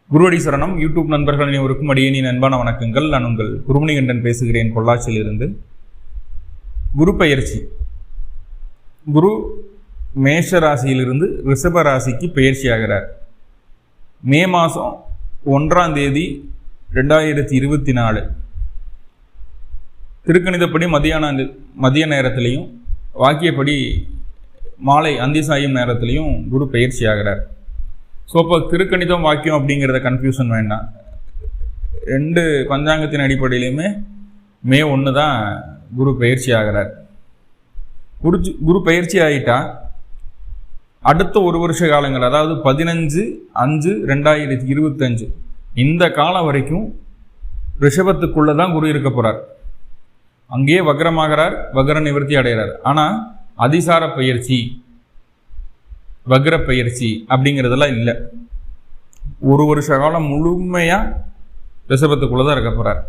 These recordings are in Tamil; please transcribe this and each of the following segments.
குருவடி சரணம். யூடியூப் நண்பர்கள் அனைவருக்கும் அடியேனின் அன்பான வணக்கங்கள். நான் உங்கள் குருமணிகண்டன் பேசுகிறேன், பொள்ளாச்சியில் இருந்து. குரு பெயர்ச்சி. குரு மேஷ ராசியிலிருந்து ரிஷப ராசிக்கு பெயர்ச்சி ஆகிறார். மே மாதம் 1ஆம் தேதி 2024 திருக்கணிதப்படி மதிய நேரத்திலையும் வாக்கியப்படி மாலை அந்தி சாயும் நேரத்திலையும் குரு பெயர்ச்சி ஆகிறார். ஸோ இப்போ திருக்கணிதம் வாக்கியம் அப்படிங்கிறத கன்ஃபியூஷன் வேண்டாம். ரெண்டு பஞ்சாங்கத்தின் அடிப்படையிலையுமே மே 1 தான் குரு பெயர்ச்சி ஆகிறார். குரு பெயர்ச்சி ஆகிட்டா அடுத்த ஒரு வருஷ காலங்கள், அதாவது 15/5/2025 இந்த காலம் வரைக்கும் ரிஷபத்துக்குள்ளே தான் குரு இருக்க போகிறார். அங்கேயே வக்ரமாகிறார், வக்ர நிவர்த்தி அடைகிறார். ஆனால் அதிசார பயிற்சி, வக்ர பயிற்சி அப்படிங்கிறதெல்லாம் இல்லை. ஒரு வருஷ காலம் முழுமையாக ரிஷபத்துக்குள்ளே தான் இருக்க போகிறார்.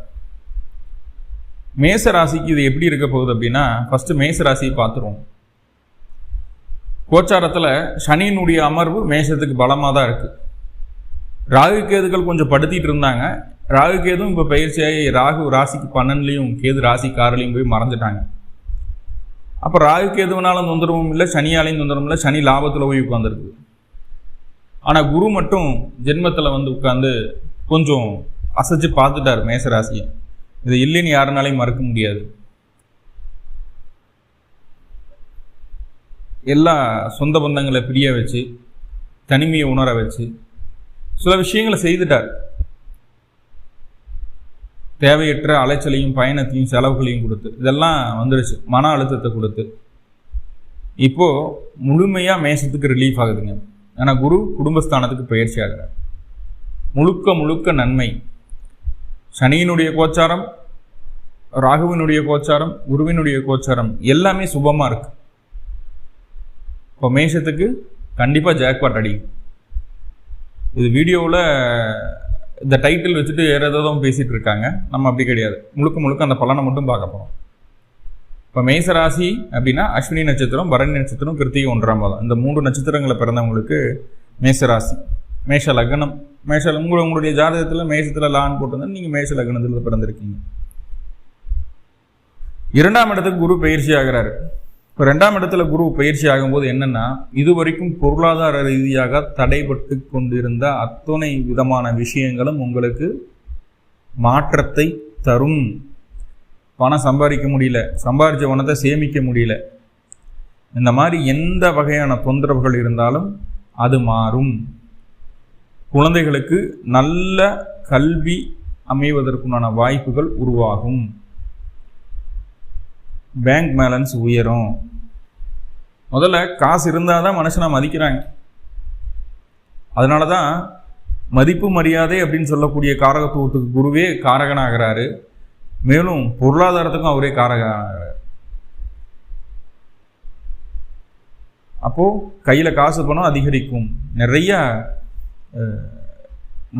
மேச ராசிக்கு இது எப்படி இருக்க போகுது அப்படின்னா, ஃபஸ்ட்டு மேச ராசியை பார்த்துருவோம். கோச்சாரத்தில் சனியினுடைய அமர்வு மேஷத்துக்கு பலமாக தான் இருக்குது. ராகு கேதுகள் கொஞ்சம் படுத்திட்டு இருந்தாங்க. ராகு கேதும் இப்போ பயிற்சியாகி ராகு ராசிக்கு 12லையும் கேது ராசிக்கு 6லையும் போய் மறைஞ்சிட்டாங்க. அப்போ ராகு கேதுவனாலும் தொந்தரவும் இல்லை, சனியாலையும் தொந்தரவும் இல்லை. சனி லாபத்தில் போய் உட்காந்துருக்கு. ஆனால் குரு மட்டும் ஜென்மத்தில் வந்து உட்காந்து கொஞ்சம் அசைச்சு பார்த்துட்டார் மேசராசியை. இது இல்லைன்னு யாருனாலையும் மறுக்க முடியாது. எல்லா சொந்த பந்தங்களை பிரிய வச்சு, தனிமையை உணர வச்சு சில விஷயங்களை செய்துட்டார். தேவையற்ற அலைச்சலையும் பயணத்தையும் செலவுகளையும் கொடுத்து இதெல்லாம் வந்துடுச்சு. மன அழுத்தத்தை கொடுத்து இப்போது முழுமையாக மேசத்துக்கு ரிலீஃப் ஆகுதுங்க. ஆனால் குரு குடும்பஸ்தானத்துக்கு பயிற்சி ஆகிறார். முழுக்க நன்மை. சனியினுடைய கோச்சாரம், ராகுவினுடைய கோச்சாரம், குருவினுடைய கோச்சாரம் எல்லாமே சுபமாக இருக்கு. இப்போ மேஷத்துக்கு கண்டிப்பாக ஜாக்பாட் அடிக்கும். இது வீடியோவில் இந்த டைட்டில் வச்சுட்டு வேறு ஏதாவது பேசிகிட்டு இருக்காங்க. நம்ம அப்படி கிடையாது. முழுக்க அந்த பலனை மட்டும் பார்க்க போகிறோம். இப்போ மேசராசி அப்படின்னா அஸ்வினி நட்சத்திரம், பரணி நட்சத்திரம், கிருத்திகை 1ஆம் பாதம், இந்த 3 நட்சத்திரங்களை பிறந்தவங்களுக்கு மேசராசி. மேஷ லக்னம். உங்களுடைய ஜாதகத்தில் மேஷத்தில் லான் போட்டிருந்தா நீங்கள் மேஷ லக்னத்தில் பிறந்திருக்கீங்க. 2ஆம் இடத்துக்கு குரு பயிற்சி ஆகிறாரு. இப்போ 2ஆம் இடத்துல குரு பயிற்சி ஆகும்போது என்னென்னா, இதுவரைக்கும் பொருளாதார ரீதியாக தடைபட்டு கொண்டிருந்த அத்தனை விதமான விஷயங்களும் உங்களுக்கு மாற்றத்தை தரும். பணம் சம்பாதிக்க முடியல, சம்பாதிச்ச பணத்தை சேமிக்க முடியல, இந்த மாதிரி எந்த வகையான தொந்தரவுகள் இருந்தாலும் அது மாறும். குழந்தைகளுக்கு நல்ல கல்வி அமைவதற்குண்டான வாய்ப்புகள் உருவாகும். பேங்க் பேலன்ஸ் உயரும். முதல்ல காசு இருந்தால் தான் மனுஷனை மதிக்கிறாங்க. அதனால தான் மதிப்பு மரியாதை அப்படின்னு சொல்லக்கூடிய காரகத்துவத்துக்கு குருவே காரகனாகிறாரு. மேலும் பொருளாதாரத்துக்கும் அவரே காரகனாகிறார். அப்போது கையில் காசு பணம் அதிகரிக்கும். நிறைய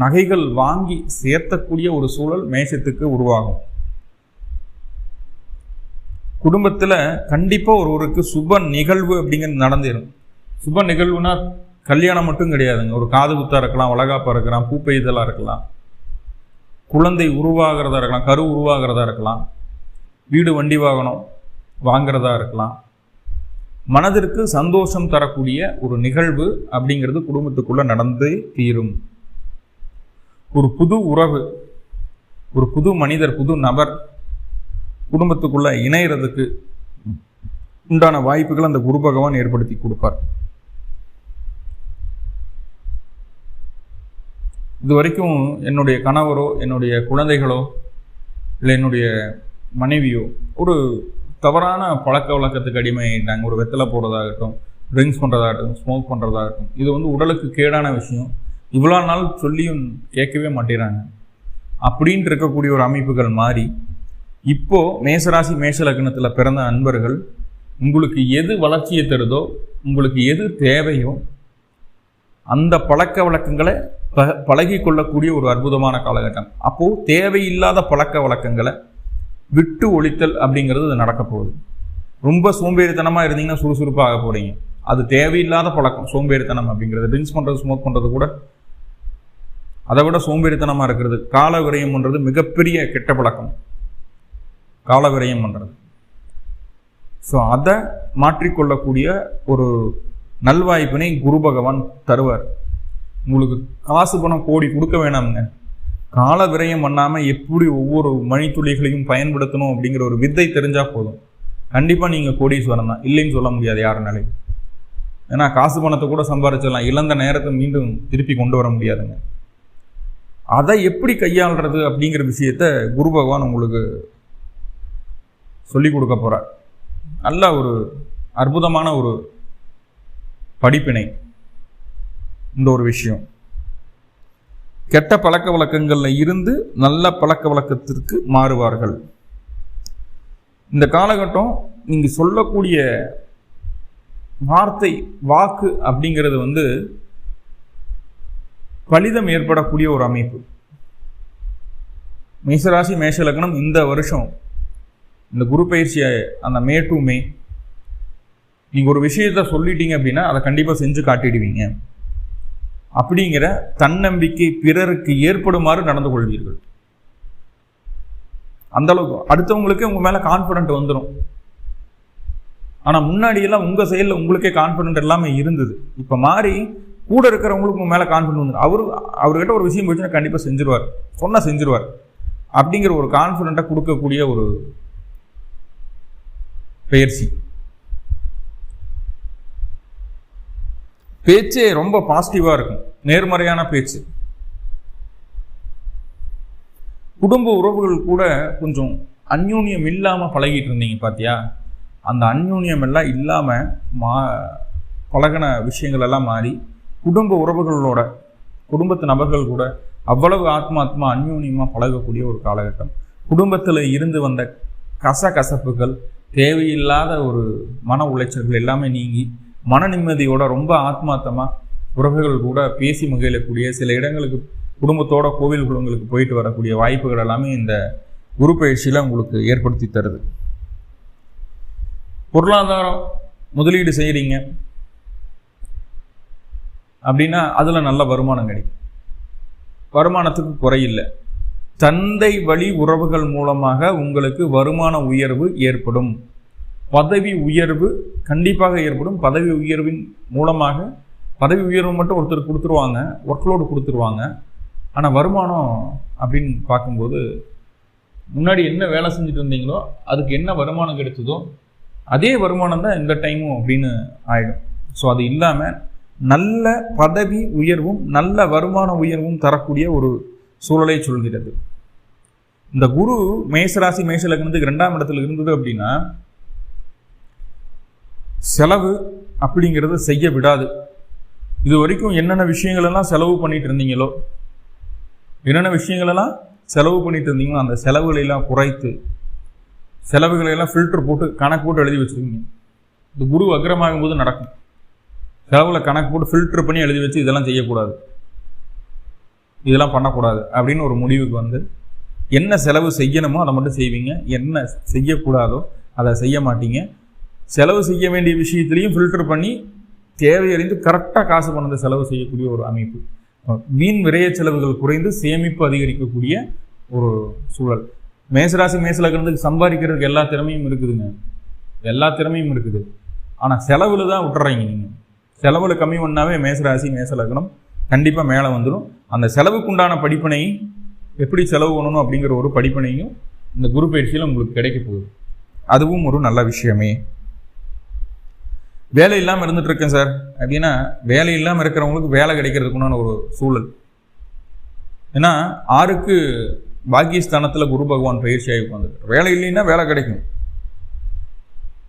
நகைகள் வாங்கி சேர்த்தக்கூடிய ஒரு சூழல் மேஷத்துக்கு உருவாகும். குடும்பத்தில் கண்டிப்பாக ஒருவருக்கு சுப நிகழ்வு அப்படிங்கிறது நடந்துடும். சுப நிகழ்வுனா கல்யாணம் மட்டும் கிடையாதுங்க. ஒரு காது குத்தாக இருக்கலாம், வளகாப்பாக இருக்கலாம், பூப்பெய்தலாக இருக்கலாம், குழந்தை உருவாகிறதா இருக்கலாம், கரு உருவாகிறதா இருக்கலாம், வீடு வண்டி வாகனம் வாங்கிறதா இருக்கலாம். மனதிற்கு சந்தோஷம் தரக்கூடிய ஒரு நிகழ்வு அப்படிங்கிறது குடும்பத்துக்குள்ளே நடந்தே தீரும். ஒரு புது உறவு, ஒரு புது மனிதர், புது நபர் குடும்பத்துக்குள்ள இணைகிறதுக்கு உண்டான வாய்ப்புகள் அந்த குரு பகவான் ஏற்படுத்தி கொடுப்பார். இது வரைக்கும் என்னுடைய கணவரோ, என்னுடைய குழந்தைகளோ, இல்லை என்னுடைய மனைவியோ ஒரு தவறான பழக்க வழக்கத்துக்கு அடிமையாயிட்டாங்க. ஒரு வெத்தலை போடுறதாகட்டும், ட்ரிங்க்ஸ் பண்ணுறதாகட்டும், ஸ்மோக் பண்ணுறதாகட்டும், இது உடலுக்கு கேடான விஷயம். இவ்வளோ நாள் சொல்லியும் கேட்கவே மாட்டேறாங்க. அப்படின்ட்டு இருக்கக்கூடிய ஒரு அமைப்புகள் மாறி இப்போது மேசராசி மேஷ லக்னத்தில் பிறந்த அன்பர்கள், உங்களுக்கு எது வளர்ச்சியை தருதோ, உங்களுக்கு எது தேவையோ அந்த பழக்க வழக்கங்களை பழகி கொள்ளக்கூடிய ஒரு அற்புதமான காலகட்டம். அப்போது தேவையில்லாத பழக்க வழக்கங்களை விட்டு ஒழித்தல் அப்படிங்கிறது அது நடக்க போகுது. ரொம்ப சோம்பேறித்தனமாக இருந்தீங்கன்னா சுறுசுறுப்பாக போகிறீங்க. அது தேவையில்லாத பழக்கம், சோம்பேறித்தனம் அப்படிங்கிறது. ட்ரிங்க்ஸ் பண்ணுறது, ஸ்மோக் பண்ணுறது கூட அதை விட சோம்பேறித்தனமாக இருக்கிறது. கால விரயம் பண்ணுறது மிகப்பெரிய கெட்ட பழக்கம், கால விரயம் பண்ணுறது. ஸோ அதை மாற்றிக்கொள்ளக்கூடிய ஒரு நல்வாய்ப்பினை குரு பகவான் தருவார். உங்களுக்கு காசு பணம் கோடி கொடுக்க வேணாமுங்க, கால விரயம் பண்ணாமல் எப்படி ஒவ்வொரு மணித்துளிகளையும் பயன்படுத்தணும் அப்படிங்கிற ஒரு வித்தை தெரிஞ்சால் போதும். கண்டிப்பாக நீங்கள் கோடீஸ்வரன் தான், இல்லைன்னு சொல்ல முடியாது யாருனாலையும். ஏன்னா காசு பணத்தை கூட சம்பாதிச்சிடலாம், இழந்த நேரத்தை மீண்டும் திருப்பி கொண்டு வர முடியாதுங்க. அதை எப்படி கையாளுறது அப்படிங்கிற விஷயத்த குரு பகவான் உங்களுக்கு சொல்லி கொடுக்க போகிறார். நல்ல ஒரு அற்புதமான ஒரு படிப்பினை இந்த ஒரு விஷயம். கெட்ட பழக்க வழக்கங்களில் இருந்து நல்ல பழக்க வழக்கத்திற்கு மாறுவார்கள். இந்த காலகட்டம் நீங்கள் சொல்லக்கூடிய வார்த்தை வாக்கு அப்படிங்கிறது பலிதம் ஏற்படக்கூடிய ஒரு அமைப்பு. மேஷராசி மேஷ லக்னம் இந்த வருஷம் இந்த குரு பயிற்சி அந்த மே டு மே நீங்கள் ஒரு விஷயத்த சொல்லிட்டீங்க அப்படின்னா அதை கண்டிப்பாக செஞ்சு காட்டிடுவீங்க அப்படிங்கிற தன்னம்பிக்கை பிறருக்கு ஏற்படுமாறு நடந்து கொள்வீர்கள். அந்த அளவுக்கு அடுத்தவங்களுக்கு உங்க மேல கான்ஃபிடென்ட் வந்துடும். ஆனா முன்னாடியெல்லாம் உங்க செயலில் உங்களுக்கே கான்ஃபிடென்ட் எல்லாமே இருந்தது. இப்ப மாறி கூட இருக்கிறவங்களுக்கு உங்க மேல கான்ஃபிடென்ட் வந்துடும். அவர்கிட்ட ஒரு விஷயம் போச்சுன்னா கண்டிப்பா செஞ்சிருவார், சொன்னா செஞ்சிருவார் அப்படிங்கிற ஒரு கான்ஃபிடென்ட்டை கொடுக்கக்கூடிய ஒரு பயிற்சி. பேச்சே ரொம்ப பாசிட்டிவா இருக்கும், நேர்மறையான பேச்சு. குடும்ப உறவுகள் கூட கொஞ்சம் அந்யோன்யம் இல்லாமல் பழகிட்டு இருந்தீங்க பார்த்தியா, அந்த அந்யோன்யம் எல்லாம் இல்லாமல் பழகின விஷயங்கள் எல்லாம் மாறி குடும்ப உறவுகளோட குடும்பத்து நபர்கள் கூட அவ்வளவு ஆத்மாத்மா அந்யோன்யமாக பழகக்கூடிய ஒரு காலகட்டம். குடும்பத்தில் இருந்து வந்த கசப்புகள், தேவையில்லாத ஒரு மன உளைச்சல்கள் எல்லாமே நீங்கி மன நிம்மதியோட ரொம்ப ஆத்மார்த்தமாக உறவுகள் கூட பேசி மகிழக்கூடிய, சில இடங்களுக்கு குடும்பத்தோட கோவில் குளங்களுக்கு போயிட்டு வரக்கூடிய வாய்ப்புகள் எல்லாமே இந்த குரு பயிற்சியில் உங்களுக்கு ஏற்படுத்தி தருது. பொருளாதாரம் முதலீடு செய்கிறீங்க அப்படின்னா அதில் நல்ல வருமானம் கிடைக்கும், வருமானத்துக்கு குறையில்லை. தந்தை வழி உறவுகள் மூலமாக உங்களுக்கு வருமான உயர்வு ஏற்படும், பதவி உயர்வு கண்டிப்பாக ஏற்படும். பதவி உயர்வின் மூலமாக பதவி உயர்வு மட்டும் ஒருத்தர் கொடுத்துருவாங்க, ஒர்க்லோடு கொடுத்துருவாங்க. ஆனால் வருமானம் அப்படின்னு பார்க்கும்போது முன்னாடி என்ன வேலை செஞ்சுட்டு இருந்தீங்களோ அதுக்கு என்ன வருமானம் கிடைச்சதோ அதே வருமானம் தான் இந்த டைமும் அப்படின்னு ஆயிடும். ஸோ அது இல்லாமல் நல்ல பதவி உயர்வும் நல்ல வருமான உயர்வும் தரக்கூடிய ஒரு சூழலை சொல்கிறது. இந்த குரு மேஷராசி மேஷ லக்னத்துக்கு 2ஆம் இடத்துல இருந்தது அப்படின்னா செலவு அப்படிங்கிறத செய்ய விடாது. இது வரைக்கும் என்னென்ன விஷயங்கள் எல்லாம் செலவு பண்ணிட்டு இருந்தீங்களோ, என்னென்ன விஷயங்களெல்லாம் செலவு பண்ணிட்டு இருந்தீங்களோ அந்த செலவுகளெல்லாம் குறைத்து செலவுகளையெல்லாம் ஃபில்டர் போட்டு கணக்கு போட்டு எழுதி வச்சுருக்கீங்க. இந்த குரு வக்ரமாகும் போது நடக்கும். செலவில் கணக்கு போட்டு ஃபில்டர் பண்ணி எழுதி வச்சு இதெல்லாம் செய்யக்கூடாது, இதெல்லாம் பண்ணக்கூடாது அப்படின்னு ஒரு முடிவுக்கு என்ன செலவு செய்யணுமோ அதை மட்டும் செய்வீங்க, என்ன செய்யக்கூடாதோ அதை செய்ய மாட்டீங்க. செலவு செய்ய வேண்டிய விஷயத்துலையும் ஃபில்டர் பண்ணி தேவையறிந்து கரெக்டாக காசு பணத்தை செலவு செய்யக்கூடிய ஒரு அமைப்பு. வீண் விரைய செலவுகள் குறைந்து சேமிப்பு அதிகரிக்கக்கூடிய ஒரு சூழல். மேஷராசி மேஷ லக்னத்துக்கு சம்பாதிக்கிறதுக்கு எல்லா திறமையும் இருக்குதுங்க, எல்லா திறமையும் இருக்குது. ஆனால் செலவில் தான் விட்டுறீங்க. நீங்கள் செலவில் கம்மி பண்ணாவே மேஷராசி மேஷ லக்னம் கண்டிப்பாக மேலே வந்துடும். அந்த செலவுக்குண்டான படிப்பினையும் எப்படி செலவு பண்ணணும் அப்படிங்கிற ஒரு படிப்பினையும் இந்த குரு பயிற்சியில் உங்களுக்கு கிடைக்க போகுது. அதுவும் ஒரு நல்ல விஷயமே. வேலை இல்லாமல் இருந்துட்டு இருக்கேன் சார் அப்படின்னா வேலை இல்லாமல் இருக்கிறவங்களுக்கு வேலை கிடைக்கிறதுக்குண்டான ஒரு சூழல். ஏன்னா 6க்கு பாக்கியஸ்தானத்தில் குரு பகவான் பயிற்சியாகி உட்காந்துருக்கு. வேலை இல்லைன்னா வேலை கிடைக்கும்.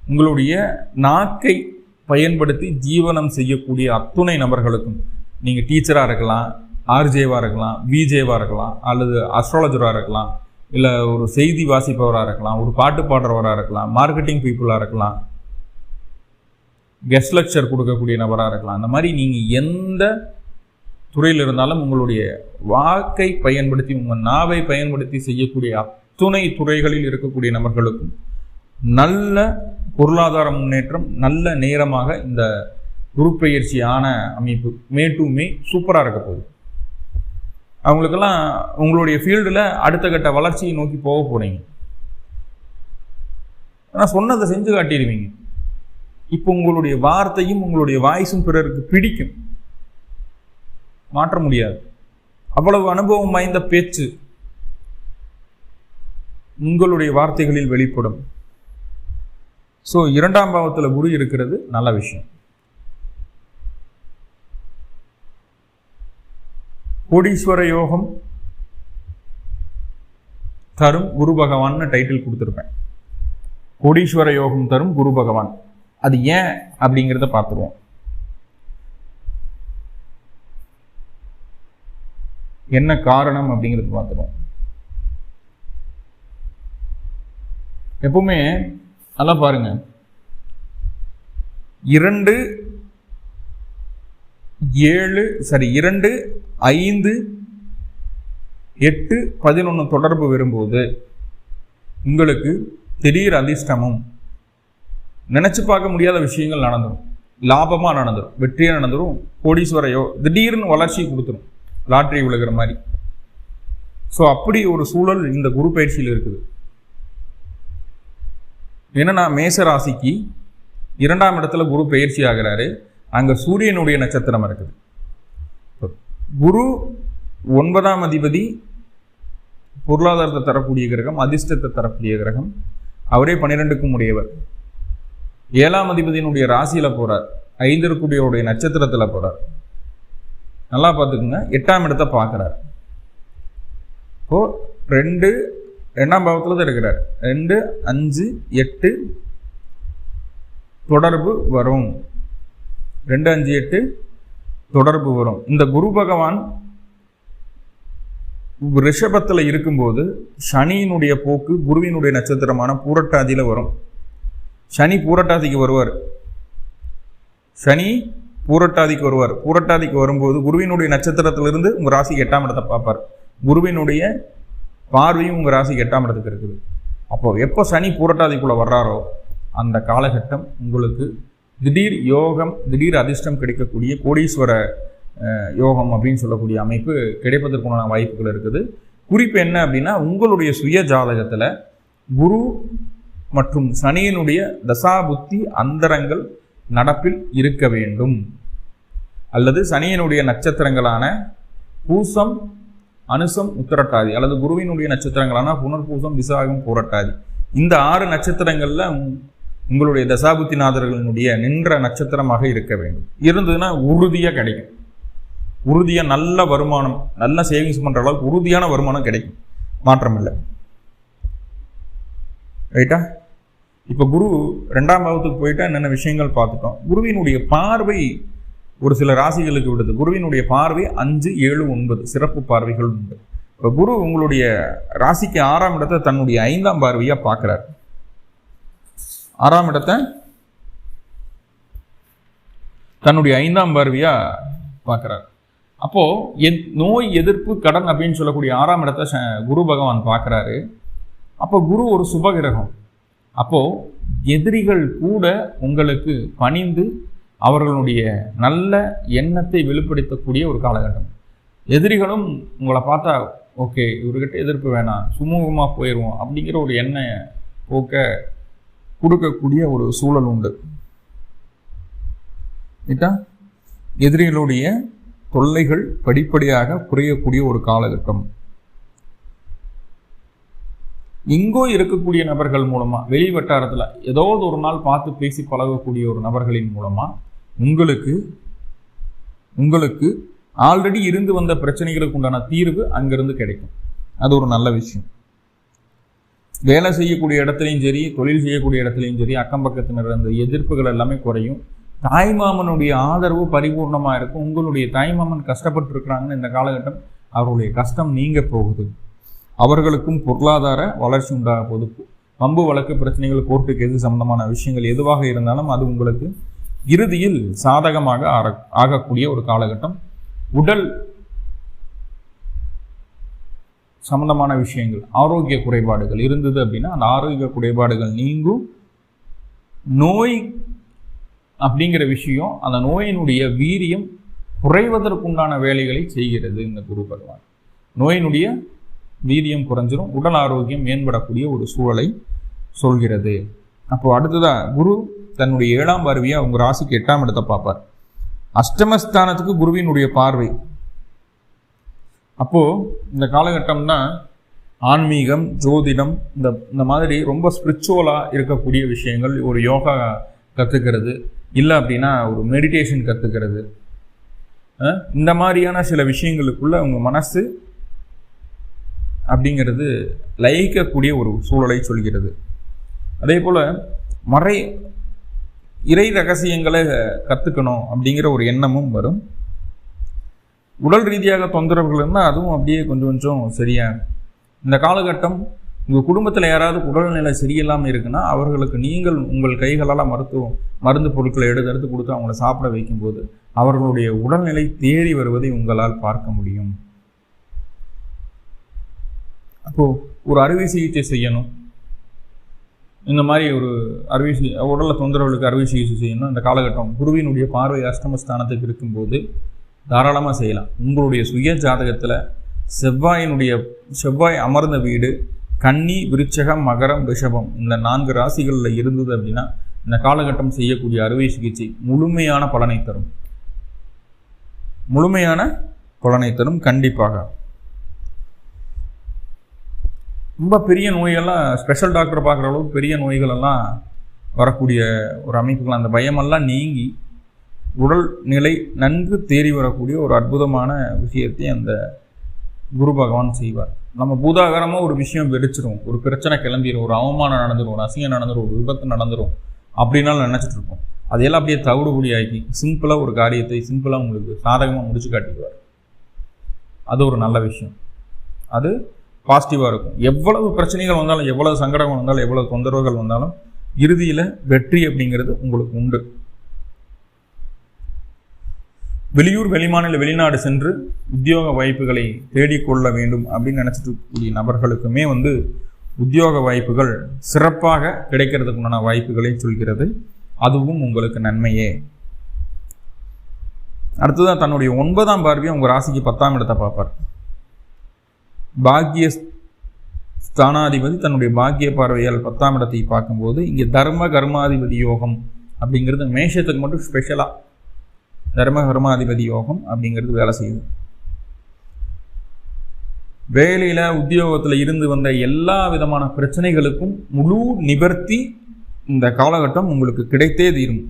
உங்களுடைய நாக்கை பயன்படுத்தி ஜீவனம் செய்யக்கூடிய அத்துணை நபர்களுக்கும், நீங்கள் டீச்சராக இருக்கலாம், ஆர்ஜேவாக இருக்கலாம், விஜேவாக இருக்கலாம், அல்லது அஸ்ட்ராலஜராக இருக்கலாம், இல்லை ஒரு செய்தி வாசிப்பவராக இருக்கலாம், ஒரு பாட்டு பாடுறவராக இருக்கலாம், மார்க்கெட்டிங் பீப்புளாக இருக்கலாம், கெஸ்ட் லெக்சர் கொடுக்கக்கூடிய நபராக இருக்கலாம். அந்த மாதிரி நீங்கள் எந்த துறையில் இருந்தாலும் உங்களுடைய வாக்கை பயன்படுத்தி உங்கள் நாவை பயன்படுத்தி செய்யக்கூடிய அத்துணை துறைகளில் இருக்கக்கூடிய நபர்களுக்கும் நல்ல பொருளாதார முன்னேற்றம் நல்ல நேரமாக இந்த குரு பயிற்சியான அமைப்பு மே டு மே சூப்பராக இருக்க போகுது. அவங்களுக்கெல்லாம் உங்களுடைய ஃபீல்டில் அடுத்த கட்ட வளர்ச்சியை நோக்கி போக போகிறீங்க. ஆனால் சொன்னதை செஞ்சு காட்டிடுவீங்க. இப்போ உங்களுடைய வார்த்தையும் உங்களுடைய வாய்ஸும் பிறருக்கு பிடிக்கும், மாற்ற முடியாது. அவ்வளவு அனுபவம் வாய்ந்த பேச்சு உங்களுடைய வார்த்தைகளில் வெளிப்படும். ஸோ 2ஆம் பாவத்தில் குரு இருக்கிறது நல்ல விஷயம். கோடீஸ்வர யோகம் தரும் குரு பகவான் டைட்டில் கொடுத்துருப்பேன். கோடீஸ்வர யோகம் தரும் குரு பகவான், அது ஏன் அப்படிங்கிறத பார்த்துருவோம். என்ன காரணம் அப்படிங்கிறது பார்த்துருவோம். எப்பவுமே நல்லா பாருங்க, 2, 5, 8, 11 தொடர்பு வரும்போது உங்களுக்கு திடீர் அதிர்ஷ்டமும் நினைச்சு பார்க்க முடியாத விஷயங்கள் நடந்துடும். லாபமா நடந்துடும், வெற்றியா நடந்துடும். கோடீஸ்வரையோ திடீர்னு வளர்ச்சி கொடுத்துரும், லாட்டரி விழுகிற மாதிரி. ஸோ அப்படி ஒரு சூழல் இந்த குரு பயிற்சியில் இருக்குது. என்னன்னா, மேச ராசிக்கு 2ஆம் இடத்துல குரு பயிற்சி ஆகிறாரு. அங்க சூரியனுடைய நட்சத்திரம் இருக்குது. குரு 9ஆம் அதிபதி, பொருளாதாரத்தை தரக்கூடிய கிரகம், அதிர்ஷ்டத்தை தரக்கூடிய கிரகம். அவரே 12க்கும் உடையவர். 7ஆம் அதிபதியினுடைய ராசியில போறார், 5 இருக்கக்கூடிய நட்சத்திரத்துல போறார். நல்லா பார்த்துக்குங்க. 8ஆம் இடத்தை பார்க்கிறார். இப்போ 2ஆம் பாவத்துல தான் இருக்கிறார். 2, 5, 8 தொடர்பு வரும். 2, 5, 8 தொடர்பு வரும். இந்த குரு பகவான் ரிஷபத்தில் இருக்கும்போது சனியினுடைய போக்கு குருவினுடைய நட்சத்திரமான பூரட்டாதியில வரும். சனி பூரட்டாதிக்கு வருவார். பூரட்டாதிக்கு வரும்போது குருவினுடைய நட்சத்திரத்திலிருந்து உங்க ராசிக்கு 8ஆம் இடத்தை பார்ப்பார். குருவினுடைய பார்வையும் உங்க ராசிக்கு 8ஆம் இடத்துக்கு இருக்குது. அப்போ எப்போ சனி பூரட்டாதிக்குள்ள வர்றாரோ அந்த காலகட்டம் உங்களுக்கு திடீர் யோகம், திடீர் அதிர்ஷ்டம் கிடைக்கக்கூடிய கோடீஸ்வர யோகம் அப்படின்னு சொல்லக்கூடிய அமைப்பு கிடைப்பதற்குண்டான வாய்ப்புகள் இருக்குது. குறிப்பு என்ன அப்படின்னா, உங்களுடைய சுய ஜாதகத்துல குரு மற்றும் சனியினுடைய தசாபுத்தி அந்தரங்கள் நடப்பில் இருக்க வேண்டும். அல்லது சனியினுடைய நட்சத்திரங்களான பூசம், அனுசம், உத்திரட்டாதி, அல்லது குருவினுடைய நட்சத்திரங்களான புனர்பூசம், விசாகம், பூரட்டாதி, இந்த 6 நட்சத்திரங்கள்ல உங்களுடைய தசாபுத்திநாதர்களுடைய நின்ற நட்சத்திரமாக இருக்க வேண்டும். இருந்ததுன்னா உறுதியா கிடைக்கும். உறுதியா நல்ல வருமானம், நல்ல சேவிங்ஸ் பண்ற அளவுக்கு உறுதியான வருமானம் கிடைக்கும், மாற்றம் இல்லை. ரைட்டா? இப்ப குரு 2ஆம் பாவத்துக்கு போயிட்டா என்னென்ன விஷயங்கள் பார்த்துட்டோம். குருவினுடைய பார்வை ஒரு சில ராசிகளுக்கு விடுது. குருவினுடைய பார்வை 5, 7, 9 சிறப்பு பார்வைகள் உண்டு. இப்போ குரு உங்களுடைய ராசிக்கு 6ஆம் இடத்தை தன்னுடைய 5ஆம் பார்வையா பார்க்கிறார். 6ஆம் இடத்தை தன்னுடைய 5ஆம் பார்வையா பார்க்கிறார். அப்போ நோய் எதிர்ப்பு கடன் அப்படின்னு சொல்லக்கூடிய 6ஆம் இடத்தை குரு பகவான் பார்க்கிறாரு. அப்போ குரு ஒரு சுபகிரகம். அப்போ எதிரிகள் கூட உங்களுக்கு பணிந்து அவர்களுடைய நல்ல எண்ணத்தை வெளிப்படுத்தக்கூடிய ஒரு காலகட்டம். எதிரிகளும் உங்களை பார்த்தா ஓகே, இவர்கிட்ட எதிர்ப்பு வேணாம், சுமூகமா போயிடுவோம் அப்படிங்கிற ஒரு எண்ண போக்க கொடுக்கக்கூடிய ஒரு சூழல் உண்டு. எதிரிகளுடைய தொல்லைகள் படிப்படியாக குறையக்கூடிய ஒரு காலகட்டம். இங்கோ இருக்கக்கூடிய நபர்கள் மூலமா, வெளி வட்டாரத்துல ஏதாவது ஒரு நாள் பார்த்து பேசி பழகக்கூடிய ஒரு நபர்களின் மூலமா உங்களுக்கு ஆல்ரெடி இருந்து வந்த பிரச்சனைகளுக்கு உண்டான தீர்வு அங்கிருந்து கிடைக்கும். அது ஒரு நல்ல விஷயம். வேலை செய்யக்கூடிய இடத்துலையும் சரி, தொழில் செய்யக்கூடிய இடத்துலையும் சரி, அக்கம் பக்கத்தினர் அந்த எதிர்ப்புகள் எல்லாமே குறையும். தாய்மாமனுடைய ஆதரவு பரிபூர்ணமா இருக்கும். உங்களுடைய தாய்மாமன் கஷ்டப்பட்டு இருக்கிறாங்கன்னு இந்த காலகட்டம் அவருடைய கஷ்டம் நீங்க போகுது. அவர்களுக்கும் பொருளாதார வளர்ச்சி உண்டாக போகுது. வம்பு வழக்கு பிரச்சனைகள், கோர்ட்டு கேஸ் சம்பந்தமான விஷயங்கள் எதுவாக இருந்தாலும் அது உங்களுக்கு இறுதியில் சாதகமாக ஆகக்கூடிய ஒரு காலகட்டம். உடல் சம்பந்தமான விஷயங்கள், ஆரோக்கிய குறைபாடுகள் இருந்தது அப்படின்னா அந்த ஆரோக்கிய குறைபாடுகள் நீங்கும். நோய் அப்படிங்கிற விஷயம், அந்த நோயினுடைய வீரியம் குறைவதற்குண்டான வேலைகளை செய்கிறது இந்த குரு பகவான். நோயினுடைய வீரியம் குறைஞ்சிரும், உடல் ஆரோக்கியம் மேம்படக்கூடிய ஒரு சூழலை சொல்கிறது. அப்போ அடுத்ததா குரு தன்னுடைய 7ஆம் பார்வையை உங்க ராசிக்கு 8ஆம் இடத்தை பார்ப்பார். அஷ்டமஸ்தானத்துக்கு குருவினுடைய பார்வை. அப்போ இந்த காலகட்டம் தான் ஆன்மீகம், ஜோதிடம், இந்த மாதிரி ரொம்ப ஸ்பிரிச்சுவலாக இருக்கக்கூடிய விஷயங்கள், ஒரு யோகா கற்றுக்கிறது, இல்லை அப்படின்னா ஒரு மெடிடேஷன் கற்றுக்கிறது, இந்த மாதிரியான சில விஷயங்களுக்குள்ள உங்கள் மனசு அப்படிங்கிறது லயிக்கக்கூடிய ஒரு சூழலை சொல்கிறது. அதே போல் இறை ரகசியங்களை கற்றுக்கணும் அப்படிங்கிற ஒரு எண்ணமும் வரும். உடல் ரீதியாக தொந்தரவுகள் இருந்தால் அதுவும் அப்படியே கொஞ்சம் கொஞ்சம் சரியாகும். இந்த காலகட்டம் உங்கள் குடும்பத்தில் யாராவது உடல்நிலை சரியில்லாமல் இருக்குன்னா அவர்களுக்கு நீங்கள் உங்கள் கைகளால் மருந்து பொருட்களை எடுத்து கொடுத்து அவங்கள சாப்பிட வைக்கும்போது அவர்களுடைய உடல்நிலை தேறி வருவதை உங்களால் பார்க்க முடியும். அப்போது ஒரு அறுவை சிகிச்சை செய்யணும், இந்த மாதிரி ஒரு உடலில் தொந்தரவுகளுக்கு அறுவை சிகிச்சை செய்யணும். இந்த காலகட்டம் குருவினுடைய பார்வை அஷ்டமஸ்தானத்துக்கு இருக்கும்போது தாராளமாக செய்யலாம். உங்களுடைய சுய ஜாதகத்தில் செவ்வாய் அமர்ந்த வீடு கன்னி, விருச்சகம், மகரம், ரிஷபம் இந்த 4 ராசிகளில் இருந்தது அப்படின்னா இந்த காலகட்டம் செய்யக்கூடிய அறுவை சிகிச்சை முழுமையான பலனை தரும் கண்டிப்பாக. ரொம்ப பெரிய நோய்கள்லாம் ஸ்பெஷல் டாக்டர் பார்க்குற அளவுக்கு பெரிய நோய்களெல்லாம் வரக்கூடிய ஒரு அமைப்புகள், அந்த பயமெல்லாம் நீங்கி உடல் நிலை நன்கு தேறி வரக்கூடிய ஒரு அற்புதமான விஷயத்தை அந்த குரு பகவான் செய்வார். நம்ம பூதாகரமாக ஒரு விஷயம் வெடிச்சிடும், ஒரு பிரச்சனை கிளம்பிடும், ஒரு அவமானம் நடந்துடும், ஒரு அசிங்கம் நடந்துடும், ஒரு விபத்து நடந்துடும் அப்படின்னாலும் நினச்சிட்டு இருக்கோம். அதையெல்லாம் அப்படியே தவிடுபடி ஆக்கி சிம்பிளாக ஒரு காரியத்தை சிம்பிளாக உங்களுக்கு சாதகமாக முடிச்சு காட்டிடுவார். அது ஒரு நல்ல விஷயம், அது பாசிட்டிவாக இருக்கும். எவ்வளவு பிரச்சனைகள் வந்தாலும், எவ்வளவு சங்கடங்கள் வந்தாலும், எவ்வளவு தொந்தரவுகள் வந்தாலும் இறுதியில் வெற்றி அப்படிங்கிறது உங்களுக்கு உண்டு. வெளியூர், வெளிமாநில, வெளிநாடு சென்று உத்தியோக வாய்ப்புகளை தேடிக்கொள்ள வேண்டும் அப்படின்னு நினச்சிட்டு இருக்கக்கூடிய நபர்களுக்குமே உத்தியோக வாய்ப்புகள் சிறப்பாக கிடைக்கிறதுக்குண்டான வாய்ப்புகளை சொல்கிறது. அதுவும் உங்களுக்கு நன்மையே. அடுத்ததான் தன்னுடைய 9ஆம் பார்வையை உங்கள் ராசிக்கு 10ஆம் இடத்தை பார்ப்பார். பாக்கிய ஸ்தானாதிபதி தன்னுடைய பாக்கிய பார்வையால் 10ஆம் இடத்தை பார்க்கும்போது இங்கே தர்ம கர்மாதிபதி யோகம் அப்படிங்கிறது மேஷத்துக்கு மட்டும் ஸ்பெஷலாக தர்ம கர்மாதிபதி யோகம் அப்படிங்கிறது வேலை செய்யுது. வேலையில், உத்தியோகத்தில் இருந்து வந்த எல்லா விதமான பிரச்சனைகளுக்கும் முழு நிவர்த்தி இந்த காலகட்டம் உங்களுக்கு கிடைத்தே தீரும்.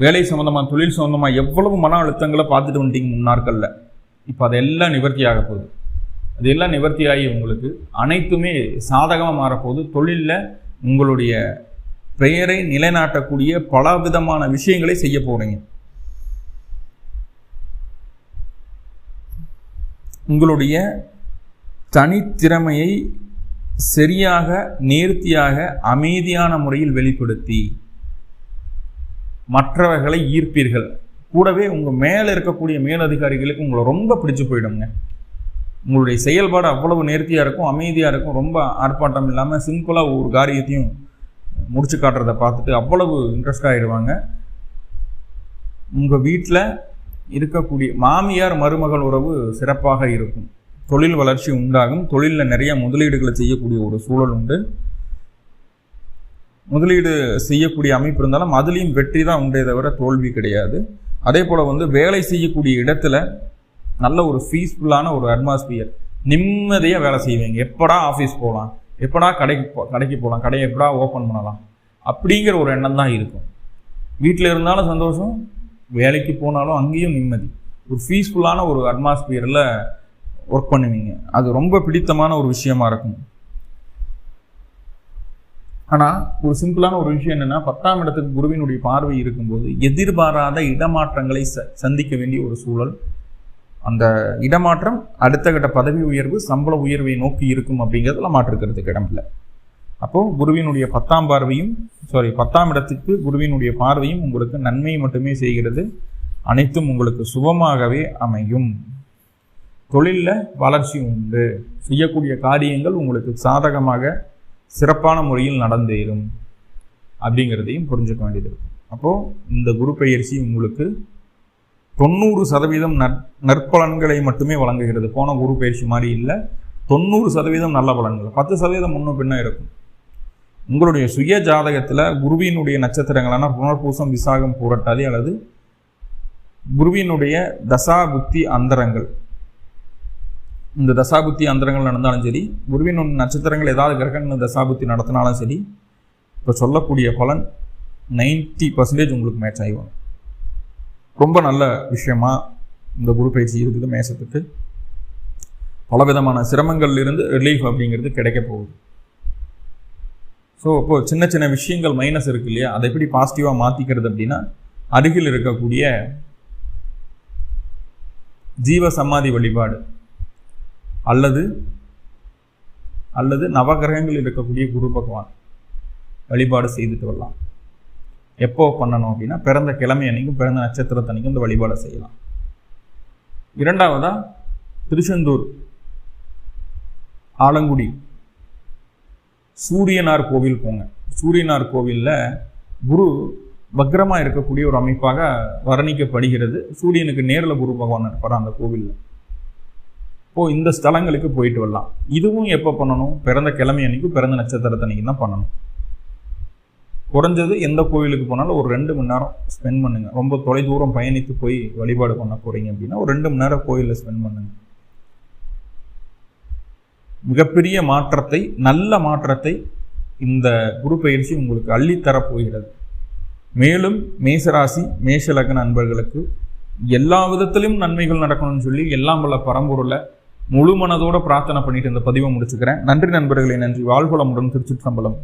வேலை சம்மந்தமாக, தொழில் சம்மந்தமாக எவ்வளவு மன அழுத்தங்களை பார்த்துட்டு வந்துட்டீங்க முன்னாட்களில், இப்போ அதெல்லாம் நிவர்த்தி ஆக போகுது. அதெல்லாம் நிவர்த்தியாகி உங்களுக்கு அனைத்துமே சாதகமாக மாறப்போகுது. தொழிலில் உங்களுடைய பெயரை நிலைநாட்டக்கூடிய பல விதமான விஷயங்களை செய்ய போறீங்க. உங்களுடைய தனித்திறமையை சரியாக, நேர்த்தியாக, அமைதியான முறையில் வெளிப்படுத்தி மற்றவர்களை ஈர்ப்பீர்கள். கூடவே உங்கள் மேலே இருக்கக்கூடிய மேலதிகாரிகளுக்கு உங்களை ரொம்ப பிடிச்சு போயிடுங்க. உங்களுடைய செயல்பாடு அவ்வளவு நேர்த்தியாக இருக்கும், அமைதியாக இருக்கும், ரொம்ப ஆர்ப்பாட்டம் இல்லாமல் சிம்பிளாக ஒரு காரியத்தையும் முடிச்சு காட்டுறதை பார்த்துட்டு அவ்வளவு இன்ட்ரெஸ்ட் ஆகிடுவாங்க. உங்கள் வீட்டில் இருக்கக்கூடிய மாமியார் மருமகள் உறவு சிறப்பாக இருக்கும். தொழில் வளர்ச்சி உண்டாகும். தொழிலில் நிறைய முதலீடுகளை செய்யக்கூடிய ஒரு சூழல் உண்டு. முதலீடு செய்யக்கூடிய அமைப்பு இருந்தாலும் அதுலேயும் வெற்றி தான் உண்டே தவிர தோல்வி கிடையாது. அதே போல் வேலை செய்யக்கூடிய இடத்துல நல்ல ஒரு பீஸ்ஃபுல்லான ஒரு அட்மாஸ்பியர், நிம்மதியாக வேலை செய்வீங்க. எப்படா ஆஃபீஸ் போகலாம், எப்படா கடைக்கு போகலாம், கடையை எப்படா ஓப்பன் பண்ணலாம் அப்படிங்கிற ஒரு எண்ணம் தான் இருக்கும். வீட்டில் இருந்தாலும் சந்தோஷம், வேலைக்கு போனாலும் அங்கேயும் நிம்மதி. ஒரு பீஸ்ஃபுல்லான ஒரு அட்மாஸ்பியரில் ஒர்க் பண்ணுவீங்க. அது ரொம்ப பிடித்தமான ஒரு விஷயமா இருக்கும். ஆனால் ஒரு சிம்பிளான ஒரு விஷயம் என்னென்னா, 10ஆம் இடத்துக்கு குருவினுடைய பார்வை இருக்கும்போது எதிர்பாராத இடமாற்றங்களை சந்திக்க வேண்டிய ஒரு சூழல். அந்த இடமாற்றம் அடுத்த கட்ட பதவி உயர்வு, சம்பள உயர்வை நோக்கி இருக்கும் அப்படிங்கிறதுல மாற்றுக்கிறதுக்கு இடமில்லை. அப்போது குருவினுடைய 10ஆம் இடத்துக்கு குருவினுடைய பார்வையும் உங்களுக்கு நன்மை மட்டுமே செய்கிறது. அனைத்தும் உங்களுக்கு சுபமாகவே அமையும். தொழிலில் வளர்ச்சி உண்டு. செய்யக்கூடிய காரியங்கள் உங்களுக்கு சாதகமாக சிறப்பான முறையில் நடந்தேறும் அப்படிங்கிறதையும் புரிஞ்சுக்க வேண்டியது இருக்கும். அப்போது இந்த குரு பெயர்ச்சி உங்களுக்கு 90% நற்பலன்களை மட்டுமே வழங்குகிறது. போன குரு பயிற்சி மாதிரி இல்லை, 90% நல்ல பலன்கள், 10% முன்னும் பின்ன இருக்கும். உங்களுடைய சுய ஜாதகத்தில் குருவினுடைய நட்சத்திரங்களான புனர்பூசம், விசாகம், பூரட்டாதி அல்லது குருவினுடைய தசா புத்தி அந்தரங்கள், இந்த தசாபுத்தி அந்தரங்கள் நடந்தாலும் சரி, குருவினுடைய நட்சத்திரங்கள் ஏதாவது கிரகங்கள் தசாபுத்தி நடத்தினாலும் சரி, இப்போ சொல்லக்கூடிய பலன் 90% உங்களுக்கு மேட்ச் ஆகிடும். ரொம்ப நல்ல விஷயமா இந்த குரு பயிற்சி இருக்குது. மேசத்துக்கு பலவிதமான சிரமங்கள்ல இருந்து ரிலீஃப் அப்படிங்கிறது கிடைக்க போகுது. ஸோ இப்போது சின்ன சின்ன விஷயங்கள் மைனஸ் இருக்கு இல்லையா, அதை எப்படி பாசிட்டிவாக மாற்றிக்கிறது அப்படின்னா, அருகில் இருக்கக்கூடிய ஜீவ சமாதி வழிபாடு அல்லது நவகிரகங்கள் இருக்கக்கூடிய குரு பகவான் வழிபாடு செய்துட்டு வரலாம். எப்போ பண்ணணும் அப்படின்னா, பிறந்த கிழமை அன்னைக்கும் பிறந்த நட்சத்திரத்தன்னைக்கும் இந்த வழிபாடு செய்யலாம். இரண்டாவதா திருச்செந்தூர் ஆலங்குடி சூரியனார் கோவில் போங்க. சூரியனார் கோவிலில் குரு வக்ரமாக இருக்கக்கூடிய ஒரு அமைப்பாக வர்ணிக்கப்படுகிறது. சூரியனுக்கு நேரில் குரு பகவான் இருப்பார் அந்த கோவிலில். இப்போது இந்த ஸ்தலங்களுக்கு போயிட்டு வரலாம். இதுவும் எப்போ பண்ணணும்? பிறந்த கிழமை அன்னைக்கும் பிறந்த நட்சத்திரத்தன்னைக்கு தான் பண்ணணும். குறைஞ்சது எந்த கோவிலுக்கு போனாலும் ஒரு 2 மணி நேரம் ஸ்பெண்ட் பண்ணுங்க. ரொம்ப தொலைதூரம் பயணித்து போய் வழிபாடு பண்ண போறீங்க அப்படின்னா ஒரு 2 மணி நேரம் கோயிலில் ஸ்பெண்ட் பண்ணுங்க. மிகப்பெரிய மாற்றத்தை, நல்ல மாற்றத்தை இந்த குரு பயிற்சி உங்களுக்கு அள்ளித்தரப் போகிறது. மேலும் மேசராசி மேஷ லக்ன நண்பர்களுக்கு எல்லா விதத்திலும் நன்மைகள் நடக்கணும்னு சொல்லி எல்லாம் வல்ல பரம்பொருளை முழு மனதோட பிரார்த்தனை பண்ணிட்டு இந்த பதிவை முடிச்சுக்கிறேன். நன்றி நண்பர்களே, நன்றி. வாழ்வளமுடன். திருச்சிற்றம்பலம்.